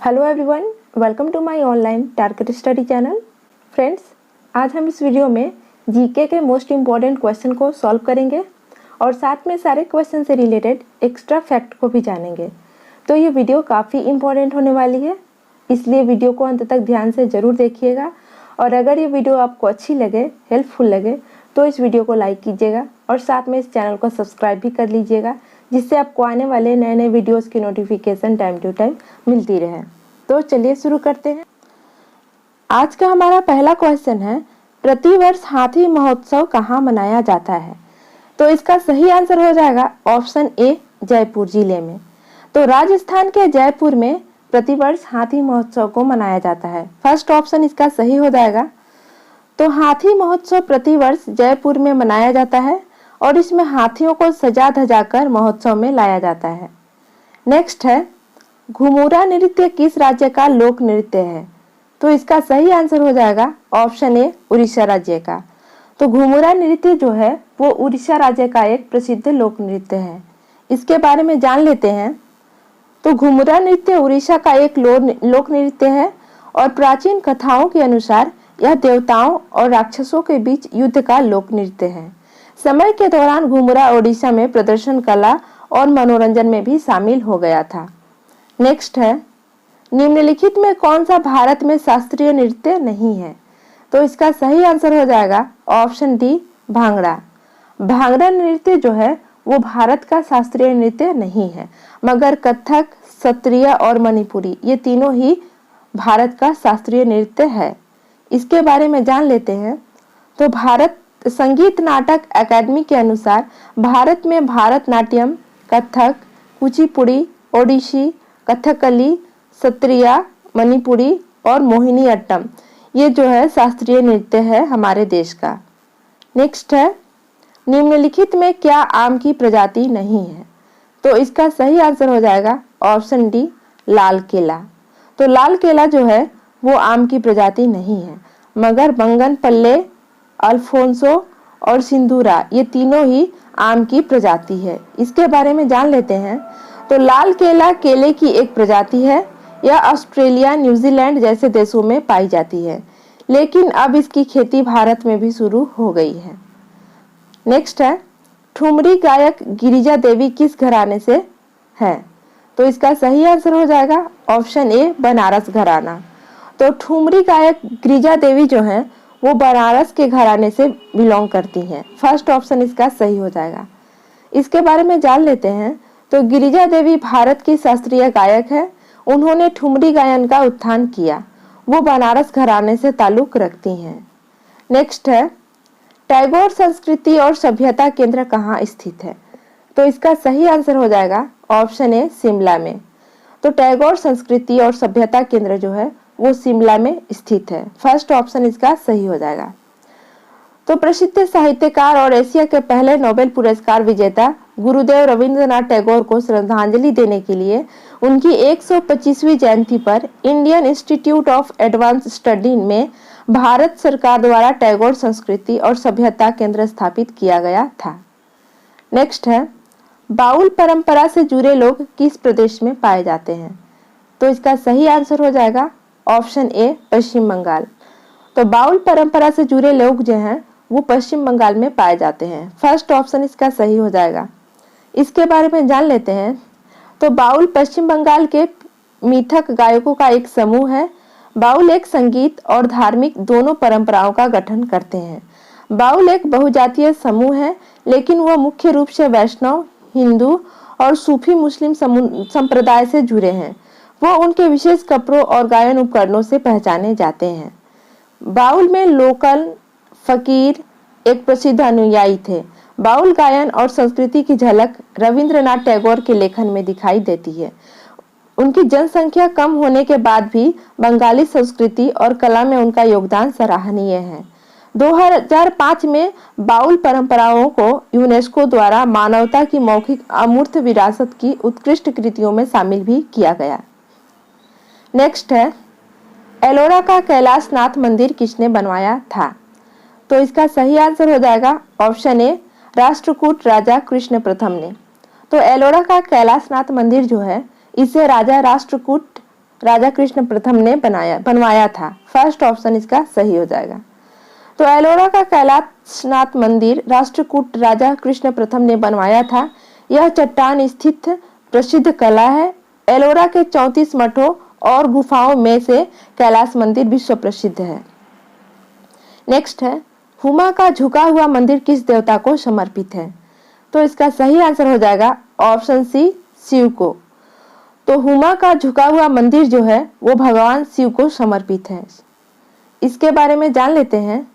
Hello everyone, welcome to my online target study channel. Friends, आज हम इस video में जीके के मोस्ट इम्पॉर्टेंट क्वेश्चन को सॉल्व करेंगे और साथ में सारे क्वेश्चन से रिलेटेड एक्स्ट्रा फैक्ट को भी जानेंगे। तो ये वीडियो काफ़ी इम्पॉर्टेंट होने वाली है, इसलिए वीडियो को अंत तक ध्यान से ज़रूर देखिएगा। और अगर ये वीडियो आपको अच्छी लगे, हेल्पफुल लगे, तो इस वीडियो को लाइक कीजिएगा और साथ में इस चैनल को सब्सक्राइब भी कर लीजिएगा, जिससे आपको आने वाले नए नए वीडियोस की नोटिफिकेशन टाइम टू टाइम मिलती रहे। तो चलिए शुरू करते हैं। आज का हमारा पहला क्वेश्चन है, प्रतिवर्ष हाथी महोत्सव कहाँ मनाया जाता है? तो इसका सही आंसर हो जाएगा ऑप्शन ए, जयपुर जिले में। तो राजस्थान के जयपुर में प्रतिवर्ष हाथी महोत्सव को मनाया जाता है। फर्स्ट ऑप्शन इसका सही हो जाएगा। तो हाथी महोत्सव प्रतिवर्ष जयपुर में मनाया जाता है और इसमें हाथियों को सजा धजा कर महोत्सव में लाया जाता है। नेक्स्ट है, घुमुरा नृत्य किस राज्य का लोक नृत्य है? तो इसका सही आंसर हो जाएगा ऑप्शन ए, उड़ीसा राज्य का। तो घुमुरा नृत्य जो है वो उड़ीसा राज्य का एक प्रसिद्ध लोक नृत्य है। इसके बारे में जान लेते हैं। तो घुमुरा नृत्य उड़ीसा का एक लोक नृत्य है और प्राचीन कथाओं के अनुसार यह देवताओं और राक्षसों के बीच युद्ध का लोक नृत्य है। समय के दौरान घुमुरा ओडिशा में प्रदर्शन कला और मनोरंजन में भी शामिल हो गया था। नेक्स्ट है, निम्नलिखित में कौन सा भारत में शास्त्रीय नृत्य नहीं है? तो इसका सही आंसर हो जाएगा ऑप्शन डी, भांगड़ा। भांगड़ा नृत्य जो है वो भारत का शास्त्रीय नृत्य नहीं है, मगर कथक, सत्रिया और मणिपुरी ये तीनों ही भारत का शास्त्रीय नृत्य है। इसके बारे में जान लेते हैं। तो भारत संगीत नाटक अकादमी के अनुसार भारत में भारतनाट्यम, कथक, कुचिपुड़ी, ओडिसी, कथकली, सत्रिया, मणिपुरी और मोहिनी अट्टम ये जो है शास्त्रीय नृत्य है हमारे देश का। नेक्स्ट है, निम्नलिखित में क्या आम की प्रजाति नहीं है? तो इसका सही आंसर हो जाएगा ऑप्शन डी, लाल केला। तो लाल केला जो है वो आम की प्रजाति नहीं है, मगर बंगनपल्ले, अल्फोंसो और सिंदूरा ये तीनों ही आम की प्रजाति है। इसके बारे में जान लेते हैं। तो लाल केला केले की एक प्रजाति है। यह ऑस्ट्रेलिया, न्यूजीलैंड जैसे देशों में पाई जाती है, लेकिन अब इसकी खेती भारत में भी शुरू हो गई है। नेक्स्ट है, ठुमरी गायक गिरिजा देवी किस घराने से है? तो इसका सही आंसर हो जाएगा ऑप्शन ए, बनारस घराना। तो ठुमरी गायक गिरिजा देवी जो है वो बनारस के घराने से बिलोंग करती हैं। फर्स्ट ऑप्शन इसका सही हो जाएगा। इसके बारे में जान लेते हैं। तो गिरिजा देवी भारत की शास्त्रीय गायक है। उन्होंने ठुमरी गायन का उत्थान किया। वो बनारस घराने से ताल्लुक रखती हैं। नेक्स्ट है, टैगोर संस्कृति और सभ्यता केंद्र कहाँ स्थित है? तो इसका सही आंसर हो जाएगा ऑप्शन ए, शिमला में। तो टैगोर संस्कृति और सभ्यता केंद्र जो है वो शिमला में स्थित है। फर्स्ट ऑप्शन इसका सही हो जाएगा। तो प्रसिद्ध साहित्यकार और एशिया के पहले नोबेल पुरस्कार विजेता गुरुदेव रविंद्रनाथ टैगोर को श्रद्धांजलि देने के लिए उनकी 125वीं जयंती पर Indian institute of advance study में भारत सरकार द्वारा टैगोर संस्कृति और सभ्यता केंद्र स्थापित किया गया था। नेक्स्ट है, बाउल परंपरा से जुड़े लोग किस प्रदेश में पाए जाते हैं? तो इसका सही आंसर हो जाएगा ऑप्शन ए, पश्चिम बंगाल। तो बाउल परंपरा से जुड़े लोग जो हैं वो पश्चिम बंगाल में पाए जाते हैं। फर्स्ट ऑप्शन इसका सही हो जाएगा। इसके बारे में जान लेते हैं। तो बाउल पश्चिम बंगाल के मिथक गायकों का एक समूह है। बाउल एक संगीत और धार्मिक दोनों परंपराओं का गठन करते हैं। बाउल एक बहुजातीय समूह है, लेकिन वह मुख्य रूप से वैष्णव, हिंदू और सूफी मुस्लिम संप्रदाय से जुड़े हैं। वो उनके विशेष कपड़ों और गायन उपकरणों से पहचाने जाते हैं। बाउल में लोकल फकीर एक प्रसिद्ध अनुयायी थे। बाउल गायन और संस्कृति की झलक रविंद्रनाथ टैगोर के लेखन में दिखाई देती है। उनकी जनसंख्या कम होने के बाद भी बंगाली संस्कृति और कला में उनका योगदान सराहनीय है। 2005 में बाउल परंपराओं को यूनेस्को द्वारा मानवता की मौखिक अमूर्त विरासत की उत्कृष्ट कृतियों में शामिल भी किया गया। नेक्स्ट है, एलोरा का कैलाशनाथ मंदिर किसने बनवाया था? तो इसका सही आंसर हो जाएगा ऑप्शन ए, राष्ट्रकूट राजा कृष्ण प्रथम ने। तो एलोरा का कैलाशनाथ मंदिर जो है इसे राजा राष्ट्रकूट राजा कृष्ण प्रथम ने बनवाया था? फर्स्ट ऑप्शन इसका सही हो जाएगा। तो एलोरा का कैलाशनाथ मंदिर राष्ट्रकूट राजा कृष्ण प्रथम ने बनवाया था। यह चट्टान स्थित प्रसिद्ध कला है। एलोरा के 34 मठों और गुफाओं में से कैलाश मंदिर विश्व प्रसिद्ध है। नेक्स्ट है, हुमा का झुका हुआ मंदिर किस देवता को समर्पित है? तो इसका सही आंसर हो जाएगा ऑप्शन सी, शिव को। तो हुमा का झुका हुआ मंदिर जो है वो भगवान शिव को समर्पित है। इसके बारे में जान लेते हैं।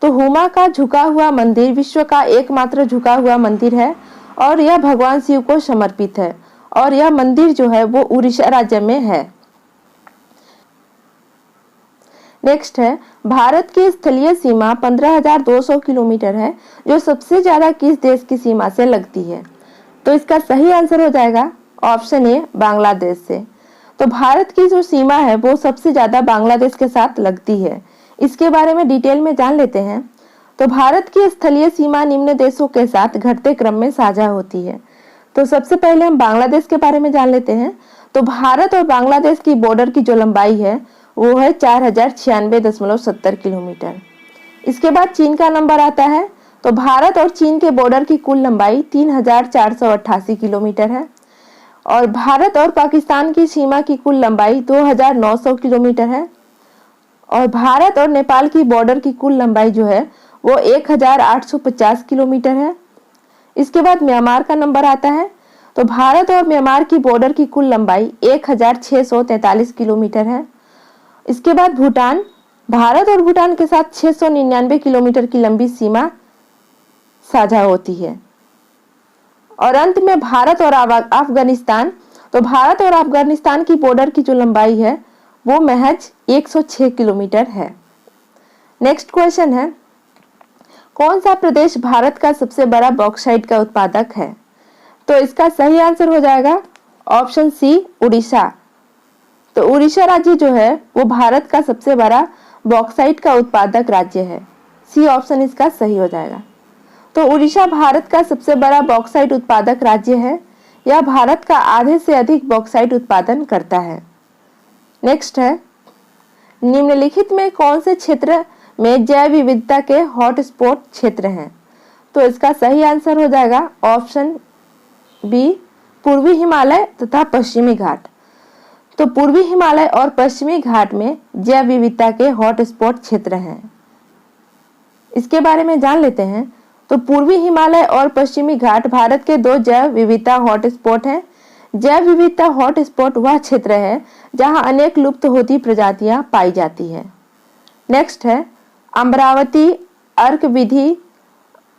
तो हुमा का झुका हुआ मंदिर विश्व का एकमात्र झुका हुआ मंदिर है और यह भगवान शिव को समर्पित है और यह मंदिर जो है वो उड़ीसा राज्य में है। नेक्स्ट है, भारत की स्थलीय सीमा 15,200 किलोमीटर है, जो सबसे ज्यादा किस देश की सीमा से लगती है? तो इसका सही आंसर हो जाएगा ऑप्शन ए, बांग्लादेश से। तो भारत की जो सीमा है वो सबसे ज्यादा बांग्लादेश के साथ लगती है। इसके बारे में डिटेल में जान लेते हैं। तो भारत की स्थलीय सीमा निम्न देशों के साथ घटते क्रम में साझा होती है। तो सबसे पहले हम बांग्लादेश के बारे में जान लेते हैं। तो भारत और बांग्लादेश की बॉर्डर की जो लंबाई है वो है 4096.70 किलोमीटर। इसके बाद चीन का नंबर आता है। तो भारत और चीन के बॉर्डर की कुल लंबाई 3488 किलोमीटर है और भारत और पाकिस्तान की सीमा की कुल लंबाई 2900 किलोमीटर है और भारत और नेपाल की बॉर्डर की कुल लंबाई जो है वो 1850 किलोमीटर है। इसके बाद म्यांमार का नंबर आता है। तो भारत और म्यांमार की बॉर्डर की कुल लंबाई 1643 किलोमीटर है। इसके बाद भूटान, भारत और भूटान के साथ 699 किलोमीटर की लंबी सीमा साझा होती है। और अंत में भारत और अफगानिस्तान। तो भारत और अफगानिस्तान की बॉर्डर की जो लंबाई है वो महज 106 किलोमीटर है। नेक्स्ट क्वेश्चन है, कौन सा प्रदेश भारत का सबसे बड़ा बॉक्साइट का उत्पादक है? तो इसका सही आंसर हो जाएगा ऑप्शन सी, उड़ीसा। तो उड़ीसा राज्य जो है वो भारत का सबसे बड़ा बॉक्साइट का उत्पादक राज्य है। सी ऑप्शन इसका सही हो जाएगा। तो उड़ीसा भारत का सबसे बड़ा बॉक्साइट उत्पादक राज्य है। यह भारत का आधे से अधिक बॉक्साइट उत्पादन करता है। नेक्स्ट है, निम्नलिखित में कौन से क्षेत्र में जैव विविधता के हॉटस्पॉट क्षेत्र हैं? तो इसका सही आंसर हो जाएगा ऑप्शन बी, पूर्वी हिमालय तथा पश्चिमी घाट। तो पूर्वी हिमालय और पश्चिमी घाट में जैव विविधता के हॉटस्पॉट क्षेत्र हैं। इसके बारे में जान लेते हैं। तो पूर्वी हिमालय और पश्चिमी घाट भारत के दो जैव विविधता हॉटस्पॉट हैं। जैव विविधता हॉटस्पॉट वह क्षेत्र है जहां अनेक लुप्त होती प्रजातियां पाई जाती है। नेक्स्ट है, अमरावती, अर्क विधि,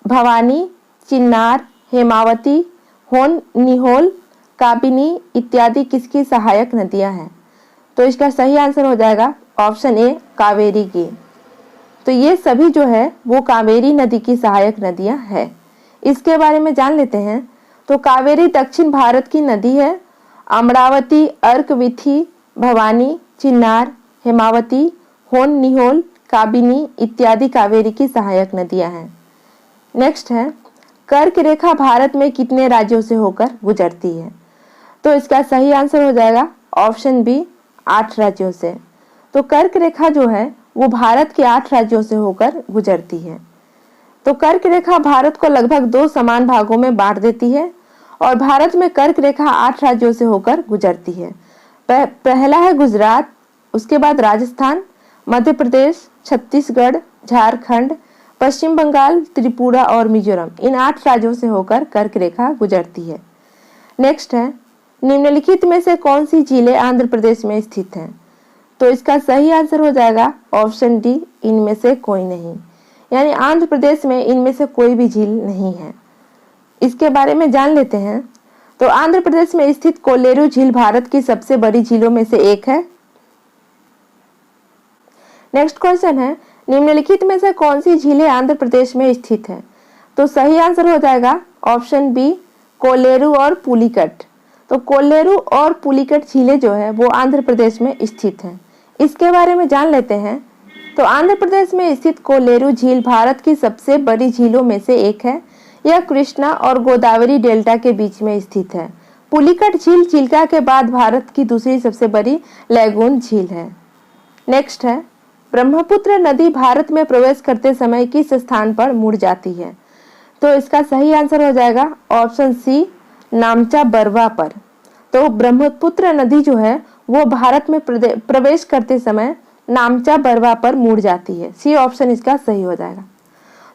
भवानी, चिन्नार, हेमावती, होन निहोल, काबिनी इत्यादि किसकी सहायक नदियां हैं? तो इसका सही आंसर हो जाएगा ऑप्शन ए, कावेरी की। तो ये सभी जो है वो कावेरी नदी की सहायक नदियां हैं। इसके बारे में जान लेते हैं। तो कावेरी दक्षिण भारत की नदी है। अमरावती, अर्कविथी, भवानी, चिन्नार, हेमावती, होन निहोल, काबिनी इत्यादि कावेरी की सहायक नदियां हैं। नेक्स्ट है, कर्क रेखा भारत में कितने राज्यों से होकर गुजरती है? तो इसका सही आंसर हो जाएगा ऑप्शन बी, 8 राज्यों से। तो कर्क रेखा जो है वो भारत के 8 राज्यों से होकर गुजरती है। तो कर्क रेखा भारत को लगभग 2 समान भागों में बांट देती है और भारत में कर्क रेखा 8 राज्यों से होकर गुजरती है। पहला है गुजरात, उसके बाद राजस्थान, मध्य प्रदेश, छत्तीसगढ़, झारखंड, पश्चिम बंगाल, त्रिपुरा और मिजोरम। इन 8 राज्यों से होकर कर्क रेखा गुजरती है। नेक्स्ट है, निम्नलिखित में से कौन सी झीलें आंध्र प्रदेश में स्थित हैं? तो इसका सही आंसर हो जाएगा ऑप्शन डी, इनमें से कोई नहीं। यानी आंध्र प्रदेश में इनमें से कोई भी झील नहीं है। इसके बारे में जान लेते हैं। तो आंध्र प्रदेश में स्थित कोल्लेरू झील भारत की सबसे बड़ी झीलों में से एक है। नेक्स्ट क्वेश्चन है, निम्नलिखित में से कौन सी झीलें आंध्र प्रदेश में स्थित है? तो सही आंसर हो जाएगा ऑप्शन बी, कोल्लेरू और पुलिकट। तो कोल्लेरू और पुलिकट झीलें जो है वो आंध्र प्रदेश में स्थित हैं। इसके बारे में जान लेते हैं। तो आंध्र प्रदेश में स्थित कोल्लेरू झील भारत की सबसे बड़ी झीलों में से एक है। यह कृष्णा और गोदावरी डेल्टा के बीच में स्थित है। पुलिकट झील चिल्का के बाद भारत की दूसरी सबसे बड़ी लैगून झील है। नेक्स्ट है, ब्रह्मपुत्र नदी भारत में प्रवेश करते समय किस स्थान पर मुड़ जाती है? तो इसका सही आंसर हो जाएगा ऑप्शन सी, नामचा बरवा पर। तो ब्रह्मपुत्र नदी जो है वो भारत में प्रवेश करते समय नामचा बरवा पर मुड़ जाती है। सी ऑप्शन इसका सही हो जाएगा।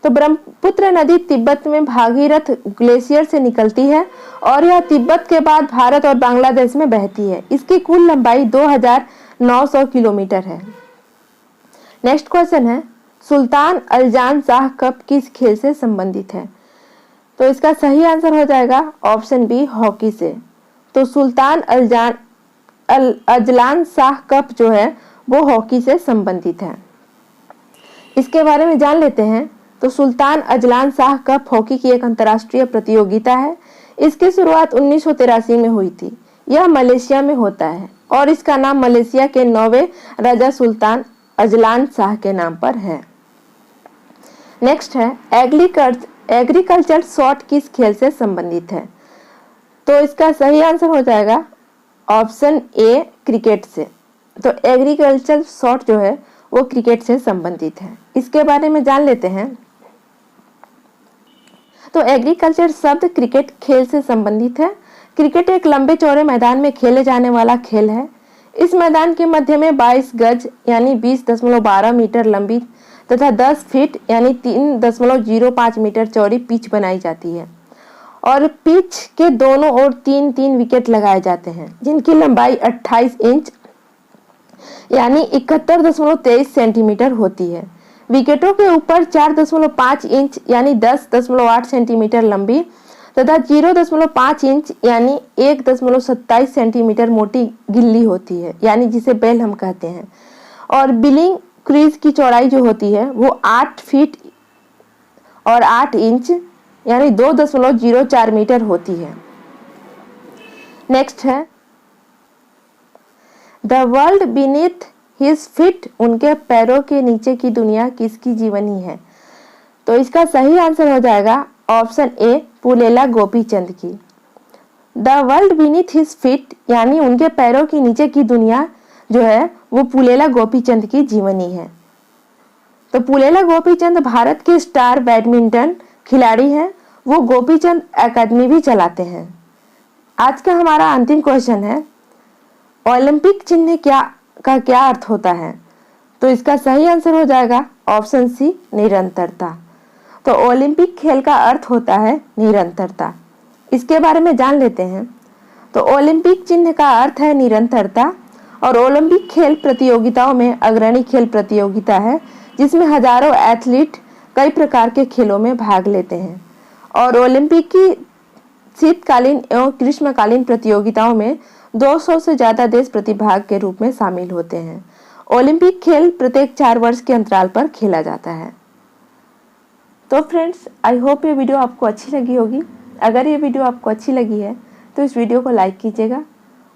तो ब्रह्मपुत्र नदी तिब्बत में भागीरथ ग्लेशियर से निकलती है और यह तिब्बत के बाद भारत और बांग्लादेश में बहती है। इसकी कुल लंबाई 2900 किलोमीटर है। नेक्स्ट क्वेश्चन है, सुल्तान अल्जान शाह कप किस खेल से संबंधित है? तो इसका सही आंसर हो जाएगा ऑप्शन बी, हॉकी से। तो सुल्तान अजलान शाह कप जो है वो हॉकी से संबंधित है। इसके बारे में जान लेते हैं। तो Sultan Azlan Shah cup hockey की एक अंतर्राष्ट्रीय प्रतियोगिता है। इसकी शुरुआत 1983 में हुई थी। यह मलेशिया में होता है और इसका नाम मलेशिया के 9वें राजा सुल्तान अजलान शाह के नाम पर है। नेक्स्ट है, एग्रीकल्चर शॉट किस खेल से संबंधित है? तो इसका सही आंसर हो जाएगा ऑप्शन ए, क्रिकेट से। तो एग्रीकल्चर शॉट जो है वो क्रिकेट से संबंधित है। इसके बारे में जान लेते हैं। तो एग्रीकल्चर शब्द क्रिकेट खेल से संबंधित है। क्रिकेट एक लंबे चौड़े मैदान में खेले जाने वाला खेल है। इस मैदान के मध्य में 22 गज यानी 20.12 मीटर लंबी तथा 10 फीट यानी 3.05 मीटर चौड़ी पिच बनाई जाती है और पिच के दोनों ओर 3-3 विकेट लगाए जाते हैं जिनकी लंबाई 28 इंच यानी 71.23 सेंटीमीटर होती है। विकेटों के ऊपर 4.5 इंच यानी 10.8 सेंटीमीटर लंबी तथा 0.5 इंच यानी 1.27 सेंटीमीटर मोटी गिल्ली होती है, यानी जिसे बेल हम कहते हैं। और बिलिंग क्रीज की चौड़ाई जो होती है वो 8 फीट और 8 इंच यानी 2.04 मीटर होती है। नेक्स्ट है, the world beneath his feet, उनके पैरों के नीचे की दुनिया किसकी जीवनी है? तो इसका सही आंसर हो जाएगा ऑप्शन ए, पुलेला गोपीचंद की। The world beneath his feet यानी उनके पैरों के नीचे की दुनिया जो है वो पुलेला गोपीचंद की जीवनी है। तो पुलेला गोपीचंद भारत के स्टार बैडमिंटन खिलाड़ी हैं। वो गोपीचंद एकेडमी भी चलाते हैं। आज का हमारा अंतिम क्वेश्चन है, ओलंपिक चिन्ह का क्या अर्थ होता है? तो इसका सही आंसर हो जाएगा ऑप्शन सी, निरंतरता। तो ओलंपिक खेल का अर्थ होता है निरंतरता। इसके बारे में जान लेते हैं। तो ओलंपिक चिन्ह का अर्थ है निरंतरता और ओलंपिक खेल प्रतियोगिताओं में अग्रणी खेल प्रतियोगिता है जिसमें हजारों एथलीट कई प्रकार के खेलों में भाग लेते हैं और ओलंपिक की शीतकालीन एवं ग्रीष्मकालीन प्रतियोगिताओं में 200 से ज्यादा देश प्रतिभाग के रूप में शामिल होते हैं। ओलंपिक खेल प्रत्येक 4 वर्ष के अंतराल पर खेला जाता है। तो फ्रेंड्स, आई होप ये वीडियो आपको अच्छी लगी होगी। अगर ये वीडियो आपको अच्छी लगी है तो इस वीडियो को लाइक कीजिएगा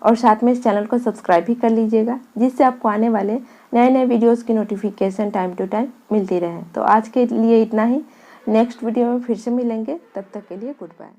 और साथ में इस चैनल को सब्सक्राइब भी कर लीजिएगा, जिससे आपको आने वाले नए नए वीडियोस की नोटिफिकेशन टाइम टू टाइम मिलती रहे। तो आज के लिए इतना ही। नेक्स्ट वीडियो में फिर से मिलेंगे, तब तक के लिए गुड बाय।